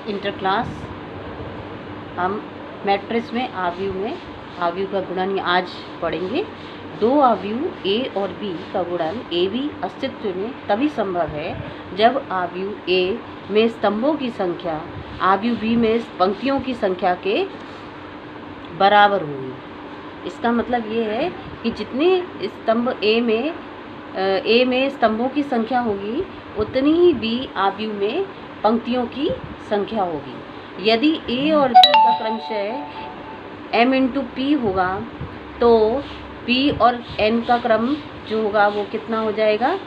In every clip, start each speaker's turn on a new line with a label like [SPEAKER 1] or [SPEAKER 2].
[SPEAKER 1] Inter class हम matrix में आव्यूह का गुणन आज पढ़ेंगे। दो आव्यूह ए और बी का गुणन ए बी अस्तित्व में तभी संभव है जब आव्यूह ए में स्तंभों की संख्या आव्यूह बी में पंक्तियों की संख्या के बराबर होगी। इसका मतलब ये है कि जितने स्तंभ ए में स्तंभों की संख्या होगी उतनी ही बी आव्यूह में पंक्तियों की संख्या होगी। यदि ए और बी का क्रमशः m इंटू पी होगा तो p और n का क्रम जो होगा वो कितना हो जाएगा,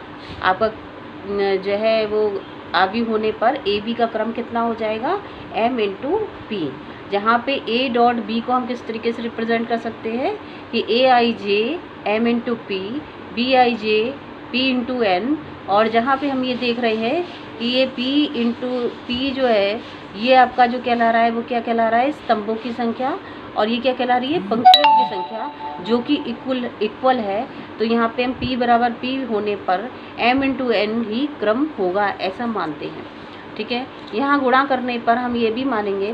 [SPEAKER 1] आपका जो है वो आव्यूह होने पर ए बी का क्रम कितना हो जाएगा, m इंटू पी। जहाँ पे a डॉट b को हम किस तरीके से रिप्रेजेंट कर सकते हैं कि a i j m into P, b i j p into n। और जहाँ पे हम ये देख रहे हैं कि ये p इंटू पी जो है ये आपका जो कहला रहा है वो क्या कहला रहा है, स्तंभों की संख्या, और ये क्या कहला रही है, पंक्तियों की संख्या, जो कि इक्वल है। तो यहाँ पे हम p बराबर p होने पर m इंटू n ही क्रम होगा, ऐसा मानते हैं। ठीक है। यहाँ गुणा करने पर हम ये भी मानेंगे,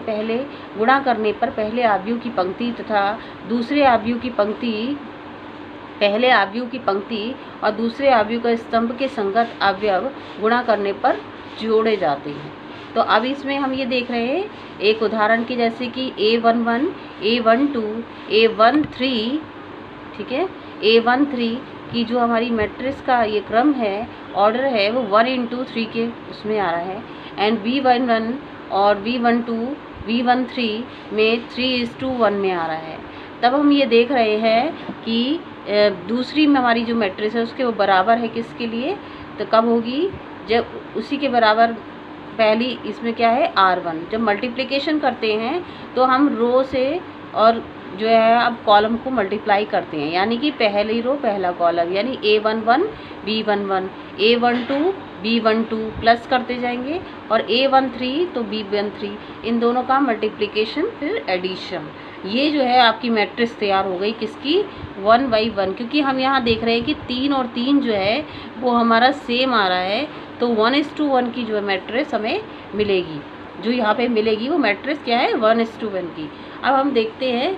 [SPEAKER 1] गुणा करने पर पहले आव्यूह की पंक्ति तथा दूसरे आव्यूह की पंक्ति, पहले आव्यूह की पंक्ति और दूसरे आव्यूह का स्तंभ के संगत अवयव गुणा करने पर जोड़े जाते हैं। तो अब इसमें हम ये देख रहे हैं एक उदाहरण की, जैसे कि A11, A12, A13, ठीक है, A13 की जो हमारी मैट्रिक्स का ये क्रम है, ऑर्डर है, वो 1 इंटू 3 के उसमें आ रहा है। एंड B11 और B12, B13 में 3:1 में आ रहा है। तब हम ये देख रहे हैं कि दूसरी में हमारी जो मैट्रिक्स है उसके वो बराबर है किसके लिए, तो कब होगी, जब उसी के बराबर पहली इसमें क्या है R1। जब मल्टीप्लिकेशन करते हैं तो हम रो से और जो है अब कॉलम को मल्टीप्लाई करते हैं, यानी कि पहली रो पहला कॉलम, यानी A11 B11, A12 B12 plus करते जाएंगे, और A13 तो B13, इन दोनों का मल्टीप्लिकेशन फिर एडिशन। ये जो है आपकी मैट्रिक्स तैयार हो गई किसकी, 1 by 1, क्योंकि हम यहाँ देख रहे हैं कि 3 और 3 जो है वो हमारा सेम आ रहा है। तो 1:1 की जो है मैट्रिक्स हमें मिलेगी, जो यहाँ पे मिलेगी वो मैट्रिक्स क्या है, 1:1 की। अब हम देखते हैं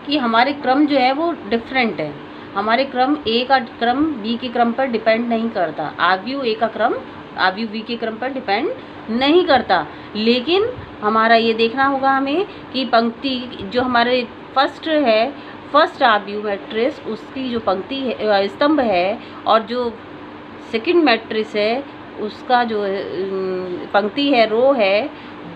[SPEAKER 1] कि हमारे क्रम जो है वो डिफरेंट है। हमारे क्रम ए का क्रम बी के क्रम पर डिपेंड नहीं करता, आव्यूह ए का क्रम आव्यूह बी के क्रम पर डिपेंड नहीं करता। लेकिन हमारा ये देखना होगा हमें कि पंक्ति जो हमारे फर्स्ट आव्यूह मैट्रिक्स उसकी जो पंक्ति है, स्तंभ है, और जो सेकंड मैट्रिक्स है उसका जो पंक्ति है, रो है,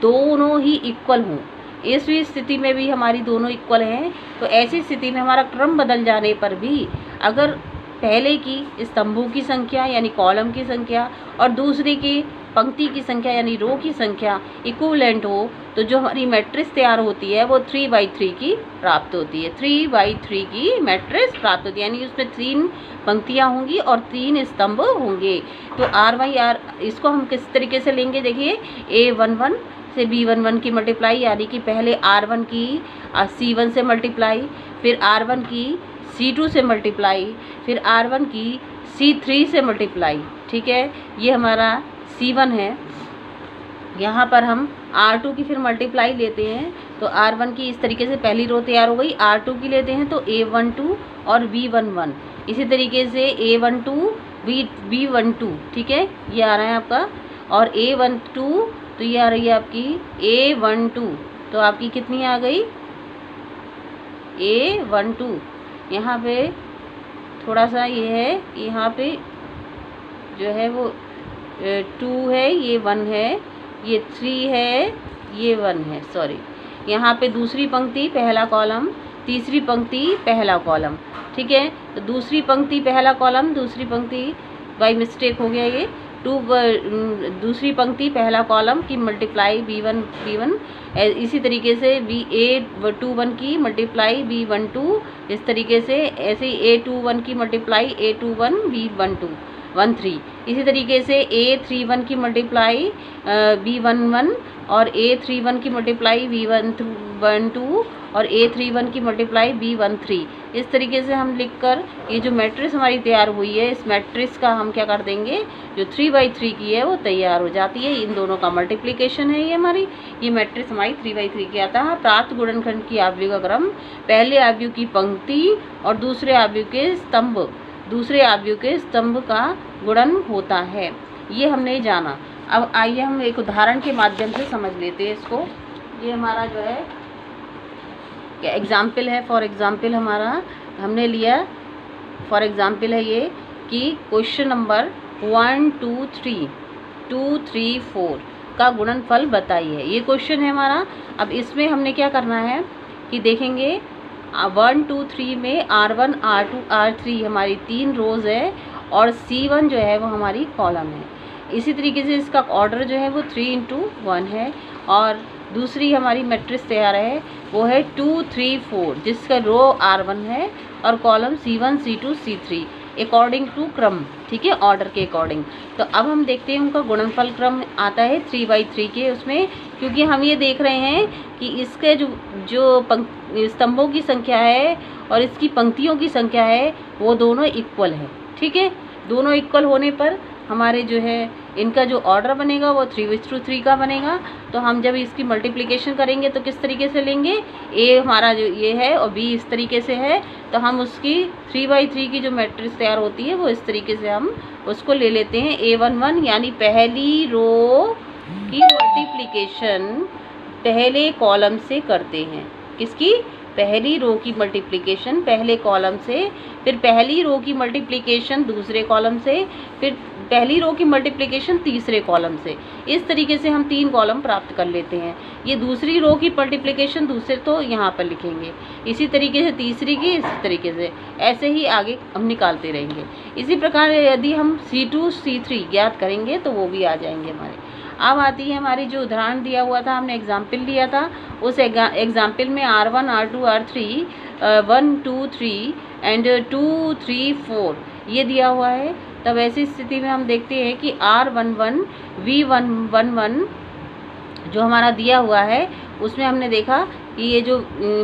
[SPEAKER 1] दोनों ही इक्वल हों। इस स्थिति में भी हमारी दोनों इक्वल हैं। तो ऐसी स्थिति में हमारा क्रम बदल जाने पर भी अगर पहले की स्तंभों की संख्या यानी कॉलम की संख्या और दूसरे की पंक्ति की संख्या यानी रो की संख्या इक्विवेलेंट हो, तो जो हमारी मैट्रिक्स तैयार होती है वो 3/3 की प्राप्त होती है। 3/3 की मैट्रिक्स प्राप्त होती है, यानी उसमें 3 पंक्तियाँ होंगी और 3 स्तंभ होंगे। तो R/R इसको हम किस तरीके से लेंगे, देखिए, A11 से B11 की मल्टीप्लाई, यानी कि पहले R1 की C1 से मल्टीप्लाई, फिर R1 की C2 से मल्टीप्लाई, फिर R1 की C3 से मल्टीप्लाई। ठीक है, ये हमारा C1 है। यहाँ पर हम R2 की फिर मल्टीप्लाई लेते हैं, तो R1 की इस तरीके से पहली रो तैयार हो गई। R2 की लेते हैं तो A12 और B11, इसी तरीके से A12 B12, ठीक है, ये आ रहा है आपका। और A12 तो ये आ रही है आपकी A12, तो आपकी कितनी आ गई, A12। यहाँ पे थोड़ा सा ये है, यहाँ पे जो है वो 2 है, ये 1 है, ये 3 है, ये 1 है, सॉरी। यहाँ पे दूसरी पंक्ति पहला कॉलम, तीसरी पंक्ति पहला कॉलम। ठीक है, तो दूसरी पंक्ति पहला कॉलम, दूसरी पंक्ति बाई मिस्टेक हो गया ये, दूसरी पंक्ति पहला कॉलम की मल्टीप्लाई B1, इसी तरीके से A21 की मल्टीप्लाई B12, इस तरीके से ऐसे A21 की मल्टीप्लाई A21 B13, इसी तरीके से A31 की मल्टीप्लाई B11 और A31 की मल्टीप्लाई B12 और A31 की मल्टीप्लाई B13। इस तरीके से हम लिखकर ये जो मैट्रिक्स हमारी तैयार हुई है, इस मैट्रिक्स का हम क्या कर देंगे, जो 3/3 की है वो तैयार हो जाती है। इन दोनों का मल्टीप्लिकेशन है ये हमारी, ये मैट्रिक्स हमारी 3/3 की आता है। प्राप्त गुणनखंड की आव्यूह का क्रम पहले आव्यूह की पंक्ति और दूसरे आव्यूह के स्तंभ का गुणन होता है। ये हमने जाना। अब आइए हम एक उदाहरण के माध्यम से समझ लेते हैं इसको। ये हमारा जो है एग्जाम्पल है। फॉर एग्जाम्पल हमारा हमने लिया, फॉर एग्जाम्पल है ये कि क्वेश्चन नंबर 1 2 3 2 3 4 का गुणनफल बताइए। ये क्वेश्चन है हमारा। अब इसमें हमने क्या करना है कि देखेंगे 1 2 3 में R1 R2 R3 हमारी 3 रोज़ है और C1 जो है वो हमारी कॉलम है। इसी तरीके से इसका ऑर्डर जो है वो 3 × 1 है और दूसरी हमारी मैट्रिक्स तैयार है वो है 2 3 4 जिसका रो R1 है और column C1 C2 C3 according to क्रम, ठीक है, ऑर्डर के अकॉर्डिंग। तो अब हम देखते हैं उनका गुणनफल क्रम आता है 3/3 के उसमें, क्योंकि हम ये देख रहे हैं कि इसके जो स्तंभों की संख्या है और इसकी पंक्तियों की संख्या है वो दोनों इक्वल है, ठीक है। दोनों इक्वल होने पर हमारे जो है इनका जो ऑर्डर बनेगा वो 3/3 का बनेगा। तो हम जब इसकी मल्टीप्लिकेशन करेंगे तो किस तरीके से लेंगे, ए हमारा जो ये है और बी इस तरीके से है, तो हम उसकी 3/3 की जो मैट्रिक्स तैयार होती है वो इस तरीके से हम उसको ले लेते हैं। A11 यानी पहली रो की मल्टीप्लिकेशन पहले कॉलम से करते हैं। किसकी, पहली रो की मल्टीप्लिकेशन पहले कॉलम से, फिर पहली रो की मल्टीप्लिकेशन दूसरे कॉलम से, फिर पहली रो की मल्टीप्लिकेशन तीसरे कॉलम से। इस तरीके से हम 3 कॉलम प्राप्त कर लेते हैं। ये दूसरी रो की मल्टीप्लिकेशन दूसरे तो यहाँ पर लिखेंगे, इसी तरीके से तीसरी की, इसी तरीके से ऐसे ही आगे हम निकालते रहेंगे। इसी प्रकार यदि हम C2 C3 ज्ञात करेंगे तो वो भी आ जाएंगे हमारे। अब आती है हमारी जो उदाहरण दिया हुआ था, हमने एग्जाम्पल लिया था, उस एग्जाम्पल में R1 R2 R3 1 2 3 एंड 2 3 4 ये दिया हुआ है। तब ऐसी स्थिति में हम देखते हैं कि R11 V111 जो हमारा दिया हुआ है उसमें हमने देखा कि ये जो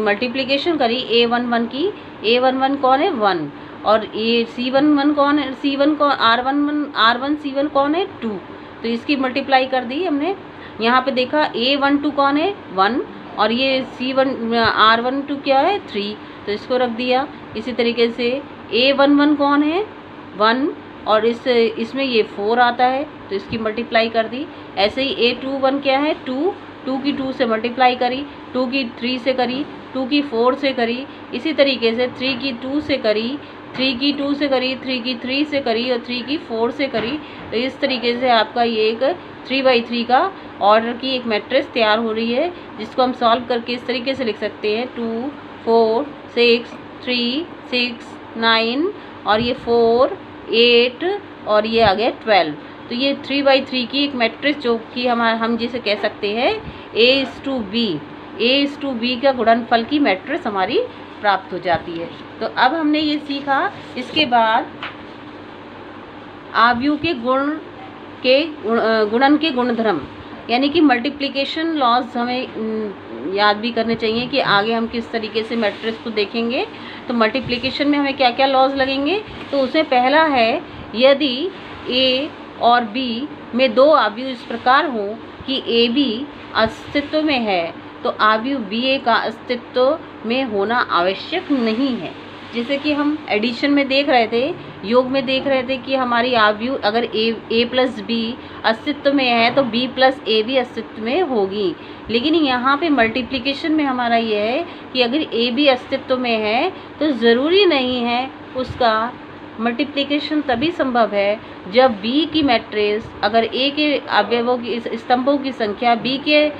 [SPEAKER 1] मल्टीप्लिकेशन करी A11 की, A11 कौन है 1 और ये C11 कौन है, C1 कौन, R1 C1 कौन है 2, तो इसकी मल्टीप्लाई कर दी हमने। यहाँ पे देखा A12 कौन है 1 और ये C1 R12 क्या है 3, तो इसको रख दिया। इसी तरीके से A11 कौन है 1 और इसमें ये 4 आता है तो इसकी मल्टीप्लाई कर दी। ऐसे ही A21 क्या है 2 की 2 से मल्टीप्लाई करी, 2 की 3 से करी, 2 की 4 से करी, इसी तरीके से 3 की 2 से करी, 3 की 2 से करी, 3 की 3 से करी और 3 की 4 से करी। तो इस तरीके से आपका ये एक 3/3 का ऑर्डर की एक मैट्रिक्स तैयार हो रही है, जिसको हम सॉल्व करके इस तरीके से लिख सकते हैं 2 4 6 3 6 9 और ये 4 8 और ये आ गया 12। तो ये 3/3 की एक मैट्रिक्स जो कि हम जिसे कह सकते हैं A/B का गुणनफल की मैट्रिक्स हमारी प्राप्त हो जाती है। तो अब हमने ये सीखा। इसके बाद आव्यूह के गुणन के गुणधर्म यानी कि मल्टीप्लिकेशन लॉज हमें याद भी करने चाहिए कि आगे हम किस तरीके से मैट्रिक्स को देखेंगे। तो मल्टीप्लिकेशन में हमें क्या क्या लॉज लगेंगे, तो उसमें पहला है यदि A और B में 2 आव्यूह इस प्रकार हों कि AB अस्तित्व में है तो आव्यूह BA का अस्तित्व में होना आवश्यक नहीं है। जैसे कि हम एडिशन में देख रहे थे, योग में देख रहे थे कि हमारी आव्यूह अगर A + B अस्तित्व में है तो B + A भी अस्तित्व में होगी। लेकिन यहाँ पे मल्टीप्लिकेशन में हमारा ये है कि अगर AB अस्तित्व में है तो ज़रूरी नहीं है उसका मल्टीप्लिकेशन तभी संभव है जब B की मैट्रिक्स अगर A के अवयवों की स्तंभों की संख्या B के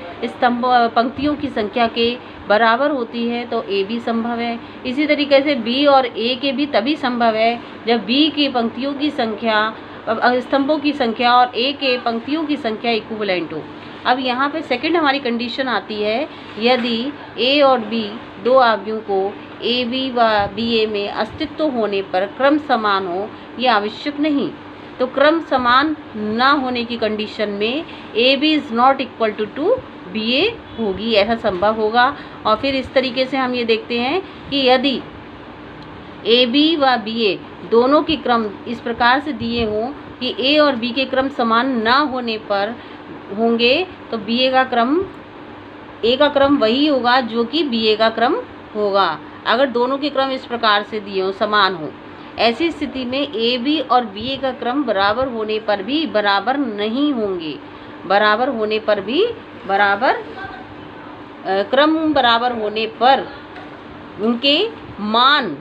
[SPEAKER 1] पंक्तियों की संख्या के बराबर होती है तो A भी संभव है। इसी तरीके से B और A के भी तभी संभव है जब B की पंक्तियों की संख्या स्तंभों की संख्या और A के पंक्तियों की संख्या इक्विवेलेंट हो। अब यहाँ पे सेकंड हमारी कंडीशन आती है यदि A और B 2 आव्यूहों को AB व BA में अस्तित्व होने पर क्रम समान हो, ये आवश्यक नहीं। तो क्रम समान ना होने की कंडीशन में AB is not equal to BA होगी, ऐसा संभव होगा। और फिर इस तरीके से हम ये देखते हैं कि यदि ए बी व बी ए दोनों के क्रम इस प्रकार से दिए हों कि ए और बी के क्रम समान ना होने पर होंगे तो बी ए का क्रम वही होगा जो कि बी ए का क्रम होगा। अगर दोनों के क्रम इस प्रकार से दिए हों, समान हो, ऐसी स्थिति में ए बी और बी ए का क्रम बराबर होने पर भी बराबर नहीं होंगे। बराबर होने पर भी क्रम बराबर होने पर उनके मान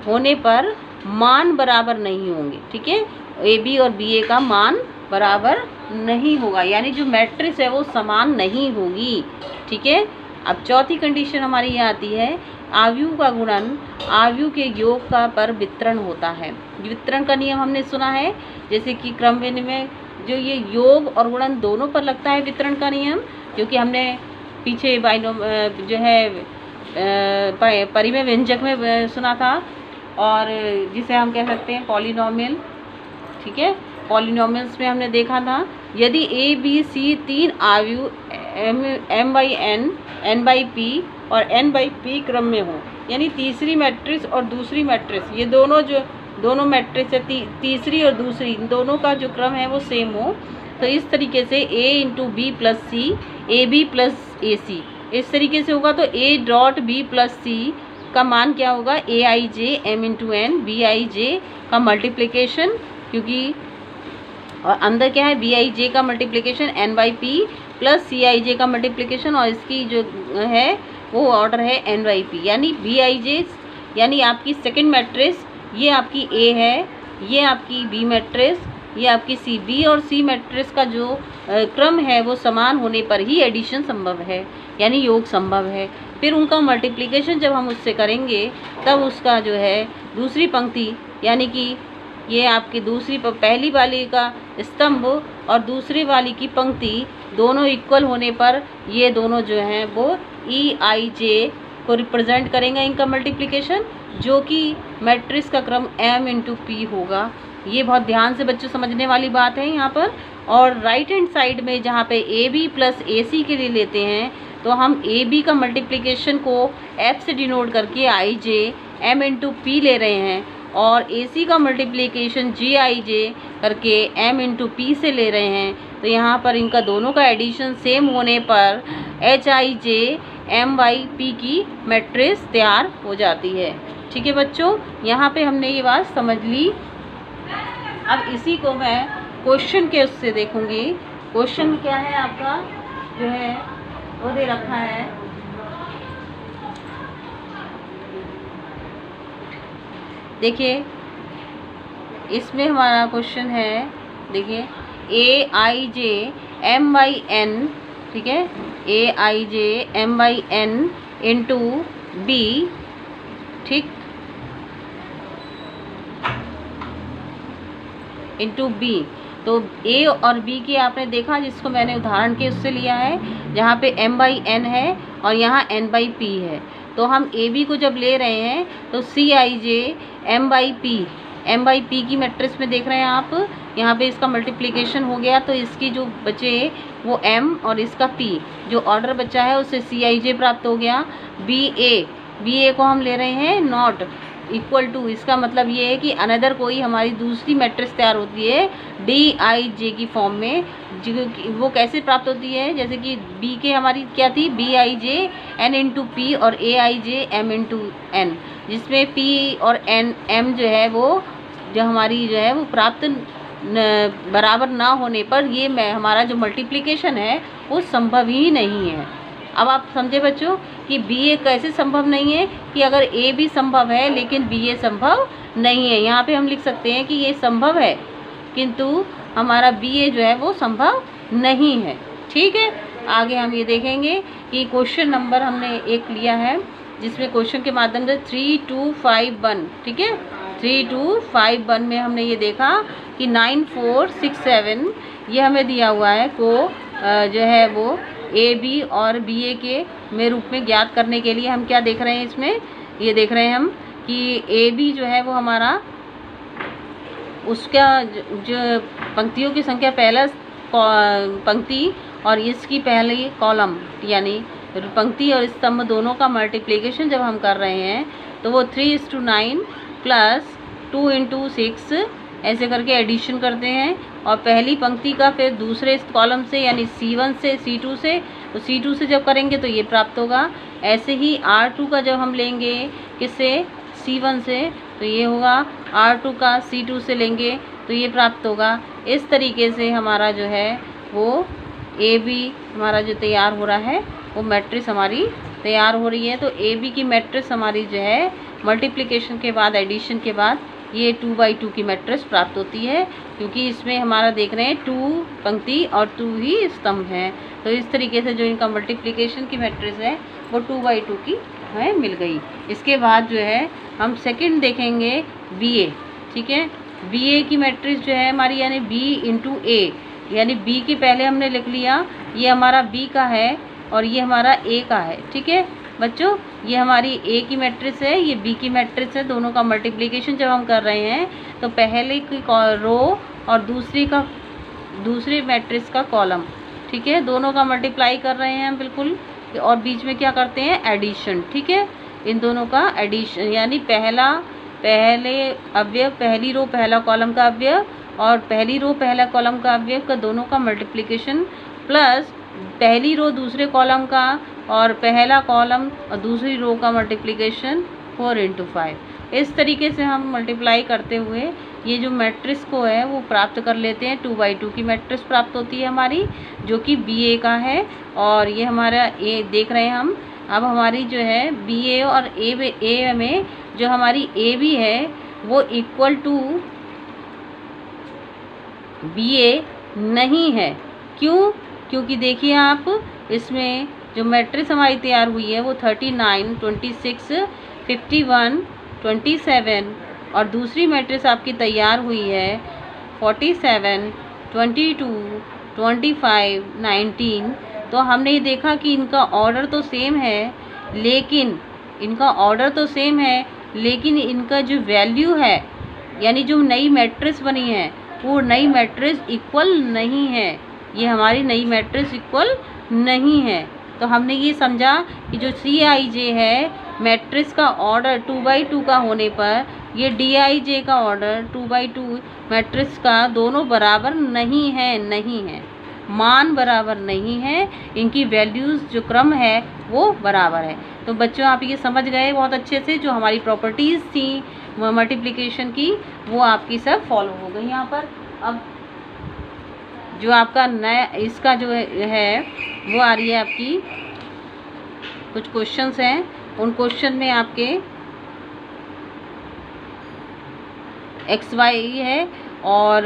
[SPEAKER 1] होने पर मान बराबर नहीं होंगे। ठीक है, ए बी और बी ए का मान बराबर नहीं होगा, यानी जो मैट्रिक्स है वो समान नहीं होगी। ठीक है, अब चौथी कंडीशन हमारी ये आती है, आव्यूह का गुणन आव्यूह के योग का पर वितरण होता है। वितरण का नियम हमने सुना है, जैसे कि क्रम विनिमय जो ये योग और गुणन दोनों पर लगता है वितरण का नियम, क्योंकि हमने पीछे जो है परिमेय व्यंजक में सुना था, और जिसे हम कह सकते हैं पॉलिनोमियल। ठीक है, पॉलिनोमियल्स में हमने देखा था यदि ए बी सी तीन आव्यूह M by N by P और एन बाई पी क्रम में हो, यानी तीसरी मैट्रिक्स और दूसरी मैट्रिक्स ये दोनों मैट्रिक्स है, तीसरी और दूसरी दोनों का जो क्रम है वो सेम हो, तो इस तरीके से A into B plus C, A B plus A C, इस तरीके से होगा। तो A dot B plus C का मान क्या होगा, A I J M into N, B I J का मल्टीप्लिकेशन, क्योंकि और अंदर क्या है बी आई जे का multiplication N by P plus C I J का मल्टीप्लिकेशन, और इसकी जो है वो ऑर्डर है एन बाई पी, यानी बी आई जे यानी आपकी सेकंड मैट्रिक्स ये आपकी ए है, ये आपकी बी मैट्रिक्स, ये आपकी सी। बी और सी मैट्रिक्स का जो क्रम है वो समान होने पर ही एडिशन संभव है, यानी योग संभव है। फिर उनका मल्टीप्लिकेशन जब हम उससे करेंगे तब उसका जो है दूसरी पंक्ति, यानी कि ये आपकी पहली वाली का स्तंभ और दूसरी वाली की पंक्ति दोनों इक्वल होने पर ये दोनों जो हैं वो ई आई जे को रिप्रेजेंट करेंगे इनका मल्टीप्लिकेशन, जो कि मैट्रिक्स का क्रम m इंटू पी होगा। ये बहुत ध्यान से बच्चों समझने वाली बात है यहाँ पर। और राइट हैंड साइड में जहाँ पे ए बी प्लस ए सी के लिए लेते हैं तो हम ए बी का मल्टीप्लिकेशन को f से डिनोट करके आई जे m इंटू पी ले रहे हैं, और ए सी का मल्टीप्लिकेशन जी आई जे करके m इंटू पी से ले रहे हैं। तो यहाँ पर इनका दोनों का एडिशन सेम होने पर H I J M by P की मैट्रिक्स तैयार हो जाती है। ठीक है बच्चों, यहाँ पे हमने ये बात समझ ली। अब इसी को मैं क्वेश्चन के उससे देखूंगी। क्वेश्चन क्या है आपका जो है वो दे रखा है, देखिए इसमें हमारा क्वेश्चन है, देखिए A I J M by N, ठीक है, A I J M by N into B, ठीक, इंटू बी। तो ए और बी की आपने देखा, जिसको मैंने उदाहरण के उससे लिया है, जहाँ पे m बाई एन है और यहाँ n बाई पी है। तो हम ए बी को जब ले रहे हैं तो सी I J m by P की मैट्रिक्स में देख रहे हैं आप, यहाँ पे इसका मल्टीप्लिकेशन हो गया, तो इसकी जो बचे वो m और इसका p, जो ऑर्डर बचा है उससे सी आई जे प्राप्त हो गया। बी ए को हम ले रहे हैं नॉट इक्वल टू, इसका मतलब ये है कि अनदर कोई हमारी दूसरी मैट्रिक्स तैयार होती है डी आई जे की फॉर्म में, जो वो कैसे प्राप्त होती है, जैसे कि बी के हमारी क्या थी, B I J N into P और A I J M into N, जिसमें पी और एन एम जो है वो जो हमारी जो है वो प्राप्त बराबर ना होने पर ये हमारा जो मल्टीप्लिकेशन है वो संभव ही नहीं है। अब आप समझे बच्चों कि बी ए कैसे संभव नहीं है, कि अगर ए भी संभव है लेकिन बी ए संभव नहीं है। यहाँ पे हम लिख सकते हैं कि ये संभव है किंतु हमारा बी ए जो है वो संभव नहीं है। ठीक है, आगे हम ये देखेंगे कि क्वेश्चन नंबर हमने एक लिया है, जिसमें क्वेश्चन के माध्यम से 3251, ठीक है, 3251 में हमने ये देखा कि 9467 ये हमें दिया हुआ है को जो है वो ए बी और बी ए के में रूप में ज्ञात करने के लिए हम क्या देख रहे हैं, इसमें ये देख रहे हैं हम कि ए बी जो है वो हमारा उसका जो पंक्तियों की संख्या पहला पंक्ति और इसकी पहली कॉलम, यानी पंक्ति और स्तंभ दोनों का मल्टीप्लिकेशन जब हम कर रहे हैं तो वो 3:9 प्लस 2 × 6 ऐसे करके एडिशन करते हैं, और पहली पंक्ति का फिर दूसरे कॉलम से यानी C1 से C2 से, तो C2 से जब करेंगे तो ये प्राप्त होगा। ऐसे ही R2 का जब हम लेंगे किससे, C1 से, तो ये होगा। R2 का C2 से लेंगे तो ये प्राप्त होगा। इस तरीके से हमारा जो है वो AB हमारा जो तैयार हो रहा है वो मैट्रिक्स हमारी तैयार हो रही है। तो AB की मैट्रिक्स हमारी जो है मल्टीप्लिकेशन के बाद, एडिशन के बाद ये 2/2 की मैट्रिक्स प्राप्त होती है, क्योंकि इसमें हमारा देख रहे हैं 2 पंक्ति और 2 ही स्तंभ हैं। तो इस तरीके से जो इनका मल्टीप्लिकेशन की मैट्रिक्स है वो 2/2 की है मिल गई। इसके बाद जो है हम सेकंड देखेंगे BA, ठीक है। BA की मैट्रिक्स जो है हमारी यानी B × A, यानी B के पहले हमने लिख लिया, ये हमारा B का है और ये हमारा A का है, ठीक है बच्चों। ये हमारी A की मैट्रिक्स है, ये B की मैट्रिक्स है। दोनों का मल्टीप्लिकेशन जब हम कर रहे हैं तो पहले की रो और दूसरी मैट्रिक्स का कॉलम, ठीक है, दोनों का मल्टीप्लाई कर रहे हैं हम बिल्कुल, और बीच में क्या करते हैं, एडिशन, ठीक है। इन दोनों का एडिशन यानी पहले अवयव, पहली रो पहला कॉलम का अवयव और पहली रो पहला कॉलम का अवयव का दोनों का मल्टीप्लिकेशन, प्लस पहली रो दूसरे कॉलम का और पहला कॉलम और दूसरी रो का मल्टीप्लिकेशन 4 × 5। इस तरीके से हम मल्टीप्लाई करते हुए ये जो मैट्रिक्स को है वो प्राप्त कर लेते हैं। 2/2 की मैट्रिक्स प्राप्त होती है हमारी, जो कि BA का है। और ये हमारा A देख रहे हैं हम। अब हमारी जो है BA और A में जो हमारी AB है वो इक्वल टू BA नहीं है। क्यों? क्योंकि देखिए आप, इसमें जो मैट्रिक्स हमारी तैयार हुई है वो 39, 26, 51, 27 और दूसरी मैट्रिक्स आपकी तैयार हुई है 47, 22, 25, 19। तो हमने ये देखा कि इनका ऑर्डर तो सेम है, लेकिन इनका जो वैल्यू है यानी जो नई मैट्रिक्स बनी है वो नई मैट्रिक्स इक्वल नहीं है। ये हमारी नई मैट्रिक्स इक्वल नहीं है। तो हमने ये समझा कि जो CIJ है मैट्रिक्स का ऑर्डर 2/2 का होने पर ये DIJ का ऑर्डर 2/2 मैट्रिक्स का दोनों बराबर नहीं है, मान बराबर नहीं है, इनकी वैल्यूज़ जो क्रम है वो बराबर है। तो बच्चों आप ये समझ गए बहुत अच्छे से, जो हमारी प्रॉपर्टीज़ थी मल्टीप्लिकेशन की वो आपकी सब फॉलो हो गई यहाँ पर। अब जो आपका नया इसका जो है वो आ रही है आपकी कुछ क्वेश्चंस हैं, उन क्वेश्चन में आपके XY है और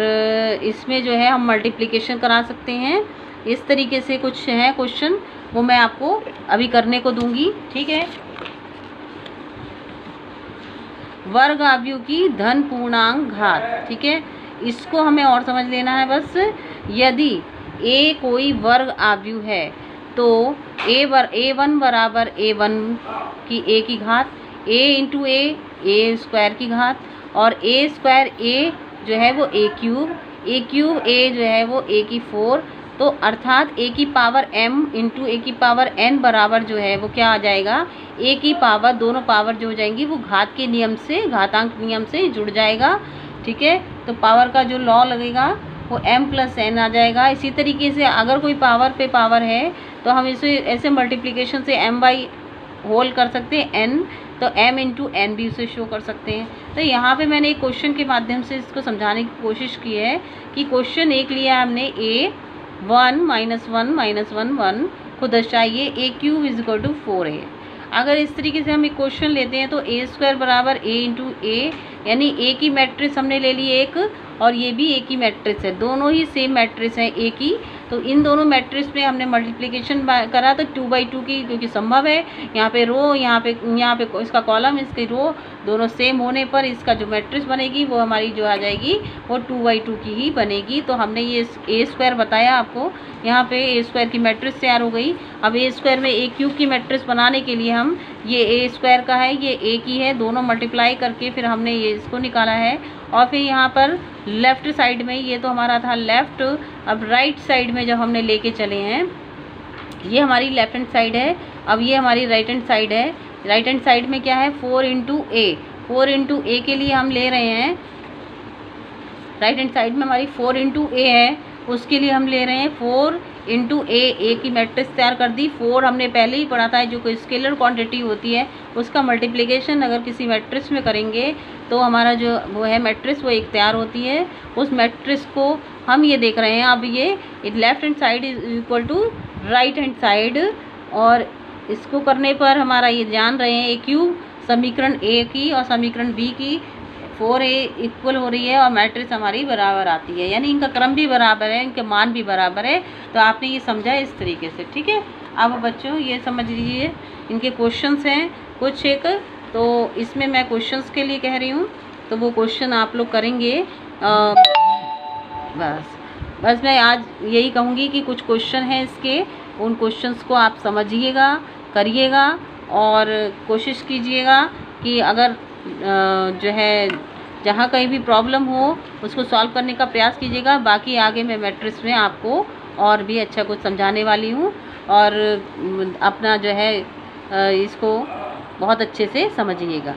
[SPEAKER 1] इसमें जो है हम मल्टीप्लिकेशन करा सकते हैं। इस तरीके से कुछ है क्वेश्चन, वो मैं आपको अभी करने को दूंगी, ठीक है। वर्ग आव्यूह की धन पूर्णांक घात, ठीक है, इसको हमें और समझ लेना है बस। यदि A कोई वर्ग आव्यूह है तो A1 बराबर A1 की A की घात, A × A स्क्वायर की घात, और A स्क्वायर A जो है वो A क्यूब A जो है वो A की 4। तो अर्थात A की पावर m × A की पावर n बराबर जो है वो क्या आ जाएगा, A की पावर, दोनों पावर जो हो जाएंगी वो घात के नियम से, घातांक नियम से जुड़ जाएगा, ठीक है। तो पावर का जो लॉ लगेगा वो m + n आ जाएगा। इसी तरीके से अगर कोई पावर पे पावर है तो हम इसे ऐसे मल्टीप्लिकेशन से m/होल कर सकते हैं n, तो m × n भी उसे शो कर सकते हैं। तो यहाँ पे मैंने एक क्वेश्चन के माध्यम से इसको समझाने की कोशिश की है कि क्वेश्चन एक लिया हमने A1 - 1 - 1 1 को दर्शाइए A³ = 4A। अगर इस तरीके से हम एक क्वेश्चन लेते हैं तो A² बराबर A × A, यानी A की मैट्रिक्स हमने ले ली एक, और ये भी A की मैट्रिक्स है, दोनों ही सेम मैट्रिक्स हैं A की। तो इन दोनों मैट्रिक्स में हमने मल्टीप्लिकेशन करा तो 2/2 की, क्योंकि संभव है यहाँ पे रो, यहाँ पे इसका कॉलम, इसकी रो दोनों सेम होने पर इसका जो मैट्रिक्स बनेगी वो हमारी जो आ जाएगी वो 2/2 की ही बनेगी। तो हमने ये A² बताया आपको, यहाँ पे A² की मैट्रिक्स तैयार हो गई। अब A² में A³ की मैट्रिक्स बनाने के लिए हम ये A² का है, ये A की है, दोनों मल्टीप्लाई करके फिर हमने ये इसको निकाला है। और फिर यहाँ पर लेफ़्ट साइड में, ये तो हमारा था लेफ़्ट, अब राइट साइड में जब हमने लेके चले हैं, ये हमारी लेफ़्ट हैंड साइड है, अब ये हमारी राइट हैंड साइड है। राइट हैंड साइड में क्या है 4 इंटू ए, 4 इंटू ए के लिए हम ले रहे हैं, राइट हैंड साइड में हमारी 4 इंटू ए है, उसके लिए हम ले रहे हैं 4 इंटू ए की मैट्रिक्स तैयार कर दी। 4 हमने पहले ही पढ़ा था, जो कोई स्केलर क्वांटिटी होती है उसका मल्टीप्लिकेशन अगर किसी मैट्रिक्स में करेंगे तो हमारा जो वो है मैट्रिक्स वो एक तैयार होती है। उस मैट्रिक्स को हम ये देख रहे हैं, अब ये left hand side is equal to right hand side, और इसको करने पर हमारा ये जान रहे हैं क्यू समीकरण ए की और समीकरण बी की 4a इक्वल हो रही है और मैट्रिक्स हमारी बराबर आती है, यानी इनका क्रम भी बराबर है, इनके मान भी बराबर है। तो आपने ये समझा इस तरीके से, ठीक है। अब बच्चों ये समझ लीजिए इनके क्वेश्चंस हैं कुछ एक, तो इसमें मैं क्वेश्चंस के लिए कह रही हूँ, तो वो क्वेश्चन आप लोग करेंगे। बस मैं आज यही कहूँगी कि कुछ क्वेश्चन हैं इसके, उन क्वेश्चंस को आप समझिएगा, करिएगा और कोशिश कीजिएगा कि अगर जो है जहाँ कहीं भी प्रॉब्लम हो उसको सॉल्व करने का प्रयास कीजिएगा। बाकी आगे मैं मैट्रिक्स में आपको और भी अच्छा कुछ समझाने वाली हूँ, और अपना जो है इसको बहुत अच्छे से समझिएगा।